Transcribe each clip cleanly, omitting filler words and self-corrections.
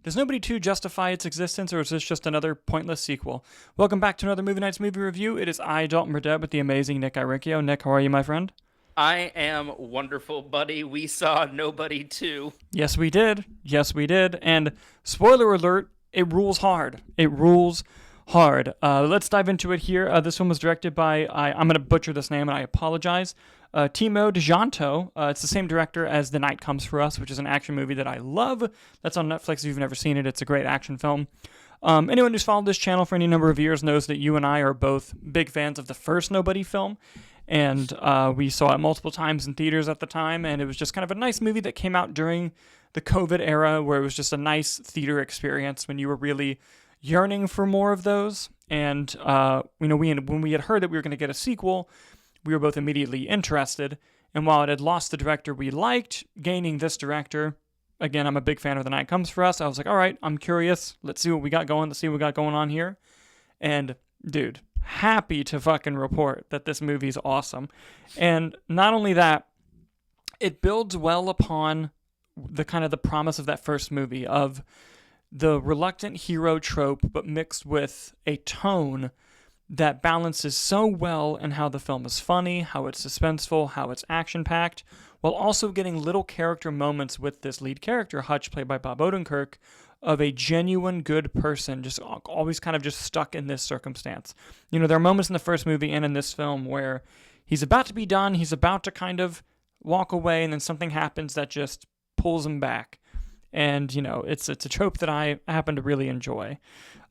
Does Nobody 2 justify its existence, or is this just another pointless sequel? Welcome back to another Movie Nights movie review. It is I, Dalton Burdett, with the amazing Nick Iricchio. Nick, how are you, my friend? I am wonderful, buddy. We saw Nobody too. Yes, we did. Yes, we did. And spoiler alert, it rules hard. It rules hard. Let's dive into it here. This one was directed by, I'm going to butcher this name and I apologize, Timo Tjahjanto. It's the same director as The Night Comes For Us, which is an action movie that I love. That's on Netflix if you've never seen it. It's a great action film. Anyone who's followed this channel for any number of years knows that you and I are both big fans of the first Nobody film. And we saw it multiple times in theaters at the time, and it was just kind of a nice movie that came out during the COVID era, where it was just a nice theater experience when you were really yearning for more of those. And when we had heard that we were going to get a sequel, we were both immediately interested. And while it had lost the director we liked, gaining this director, again, I'm a big fan of The Night Comes For Us. I was like, all right, I'm curious. Let's see what we got going. Let's see what we got going on here. And dude, happy to fucking report that this movie's awesome. And not only that, it builds well upon the kind of the promise of that first movie of the reluctant hero trope, but mixed with a tone that balances so well in how the film is funny, how it's suspenseful, how it's action-packed, while also getting little character moments with this lead character, Hutch, played by Bob Odenkirk, of a genuine good person, just always kind of just stuck in this circumstance. You know, there are moments in the first movie and in this film where he's about to be done, he's about to kind of walk away, and then something happens that just pulls him back. And, you know, it's a trope that I happen to really enjoy.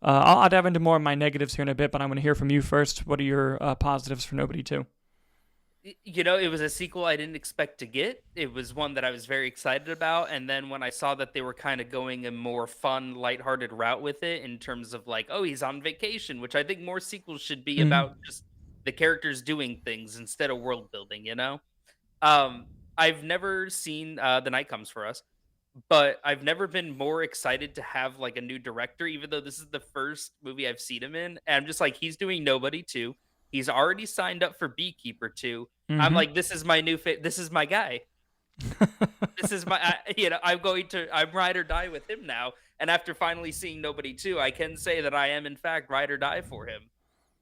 I'll dive into more of my negatives here in a bit, but I want to hear from you first. What are your positives for Nobody 2? It was a sequel I didn't expect to get. It was one that I was very excited about. And then when I saw that they were kind of going a more fun, lighthearted route with it in terms of like, oh, he's on vacation, which I think more sequels should be Mm-hmm. about just the characters doing things instead of world building. I've never seen The Night Comes For Us, but I've never been more excited to have like a new director, even though this is the first movie I've seen him in. And I'm just like, he's doing Nobody too. He's already signed up for Beekeeper too. I'm Mm-hmm. like, this is my this is my guy. This is I'm ride or die with him now. And after finally seeing Nobody too, I can say that I am in fact ride or die for him.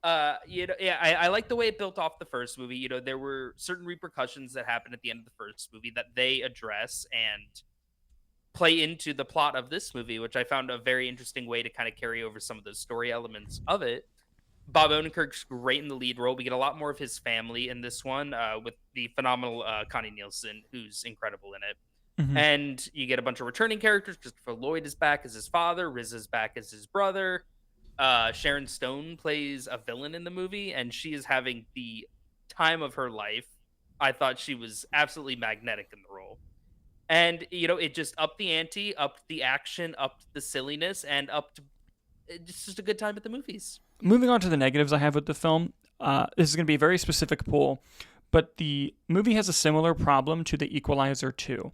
Yeah, I like the way it built off the first movie. There were certain repercussions that happened at the end of the first movie that they address and play into the plot of this movie, which I found a very interesting way to kind of carry over some of those story elements of it. Bob Odenkirk's great in the lead role. We get a lot more of his family in this one, with the phenomenal Connie Nielsen, who's incredible in it. Mm-hmm. And you get a bunch of returning characters. Christopher Lloyd is back as his father. Riz is back as his brother. Sharon Stone plays a villain in the movie, and she is having the time of her life. I thought she was absolutely magnetic in the role. And it just upped the ante, upped the action, upped the silliness, and upped it's just a good time at the movies. Moving on to the negatives I have with the film, this is going to be a very specific pool, but the movie has a similar problem to The Equalizer 2,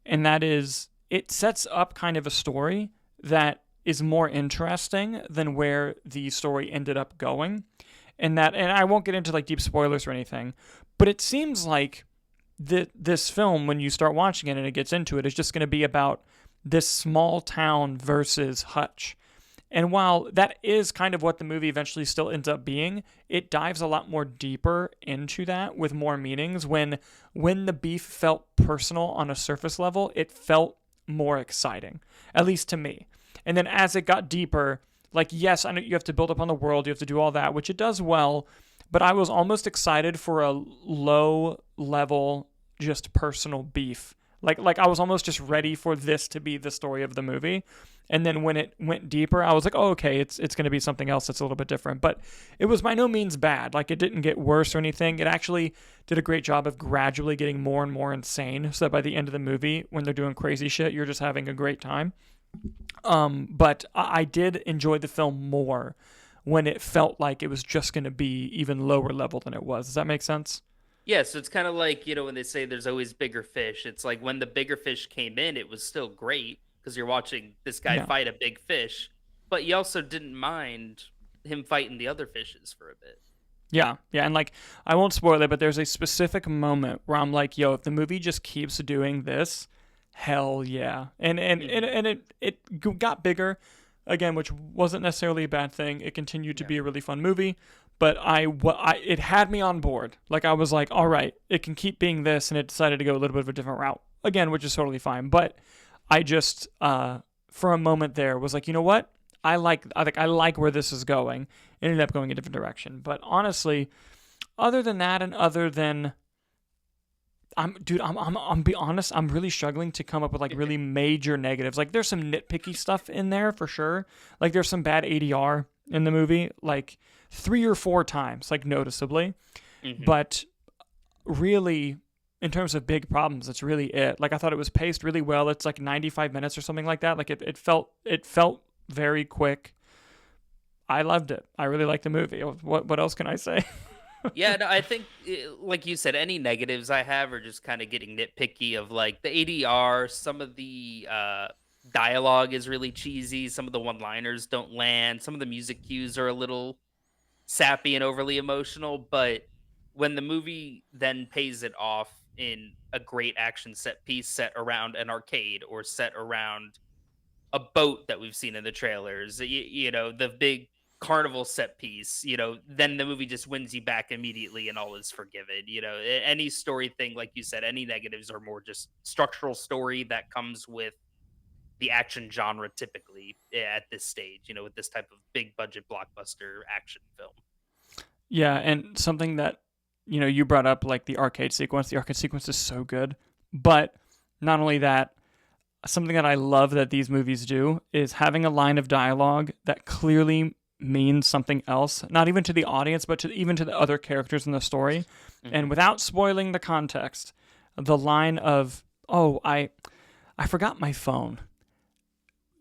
and that is it sets up kind of a story that is more interesting than where the story ended up going. And I won't get into like deep spoilers or anything, but it seems like this film, when you start watching it and it gets into it, is just going to be about this small town versus Hutch. And while that is kind of what the movie eventually still ends up being, it dives a lot more deeper into that with more meanings. When the beef felt personal on a surface level, it felt more exciting, at least to me. And then as it got deeper, like, yes, I know you have to build up on the world, you have to do all that, which it does well, but I was almost excited for a low level, just personal beef. Like I was almost just ready for this to be the story of the movie. And then when it went deeper, I was like, oh, okay, it's going to be something else that's a little bit different. But it was by no means bad. Like, it didn't get worse or anything. It actually did a great job of gradually getting more and more insane, so that by the end of the movie, when they're doing crazy shit, you're just having a great time. But I did enjoy the film more when it felt like it was just going to be even lower level than it was. Does that make sense? Yeah, so it's kind of like, when they say there's always bigger fish. It's like when the bigger fish came in, it was still great because you're watching this guy Yeah. fight a big fish, but you also didn't mind him fighting the other fishes for a bit. Yeah, yeah, and like I won't spoil it, but there's a specific moment where I'm like, yo, if the movie just keeps doing this, Hell yeah. And it got bigger again, which wasn't necessarily a bad thing. It continued to be a really fun movie, but it had me on board. Like I was like, all right, it can keep being this, and it decided to go a little bit of a different route again, which is totally fine. But I just for a moment there was like, you know what? I like where this is going. It ended up going a different direction. But honestly, other than that, and other than I'm be honest, I'm really struggling to come up with like really major negatives. Like there's some nitpicky stuff in there for sure. Like there's some bad ADR in the movie, like 3 or 4 times, like noticeably. But really, in terms of big problems, that's really it. Like I thought it was paced really well. It's like 95 minutes or something like that. Like it felt very quick. I loved it. I really liked the movie. What else can I say? Yeah, no, I think, like you said, any negatives I have are just kind of getting nitpicky of like the ADR. Some of the dialogue is really cheesy. Some of the one-liners don't land. Some of the music cues are a little sappy and overly emotional. But when the movie then pays it off in a great action set piece set around an arcade or set around a boat that we've seen in the trailers, the big carnival set piece, then the movie just wins you back immediately and all is forgiven. Any story thing, like you said, any negatives are more just structural story that comes with the action genre typically at this stage, with this type of big budget blockbuster action film. Yeah, and something that you brought up, like the arcade sequence. The arcade sequence is so good, but not only that, something that I love that these movies do is having a line of dialogue that clearly means something else, not even to the audience, but even to the other characters in the story. And without spoiling the context, the line of, "Oh, I forgot my phone."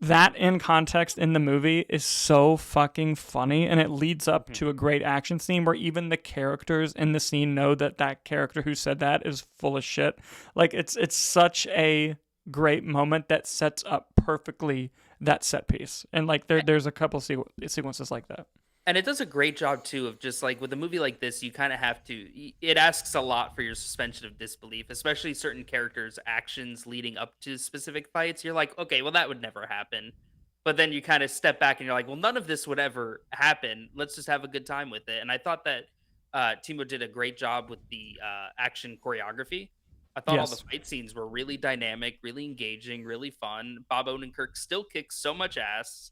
That in context in the movie is so fucking funny, and it leads up to a great action scene where even the characters in the scene know that character who said that is full of shit. Like it's such a great moment that sets up perfectly that set piece, and like there's a couple sequences like that. And it does a great job too of just like with a movie like this, you kind of have to. It asks a lot for your suspension of disbelief, especially certain characters' actions leading up to specific fights. You're like, okay, well that would never happen, but then you kind of step back and you're like, well, none of this would ever happen. Let's just have a good time with it. And I thought that Timo did a great job with the action choreography. I thought all the fight scenes were really dynamic, really engaging, really fun. Bob Odenkirk still kicks so much ass,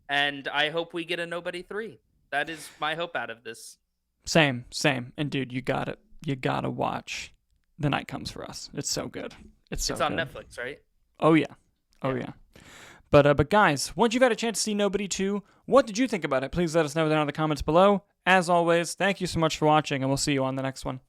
and I hope we get a Nobody 3. That is my hope out of this. Same. And dude, you gotta watch The Night Comes for Us. It's so good. It's on Netflix, right? Oh yeah. But guys, once you've had a chance to see Nobody 2, what did you think about it? Please let us know down in the comments below. As always, thank you so much for watching, and we'll see you on the next one.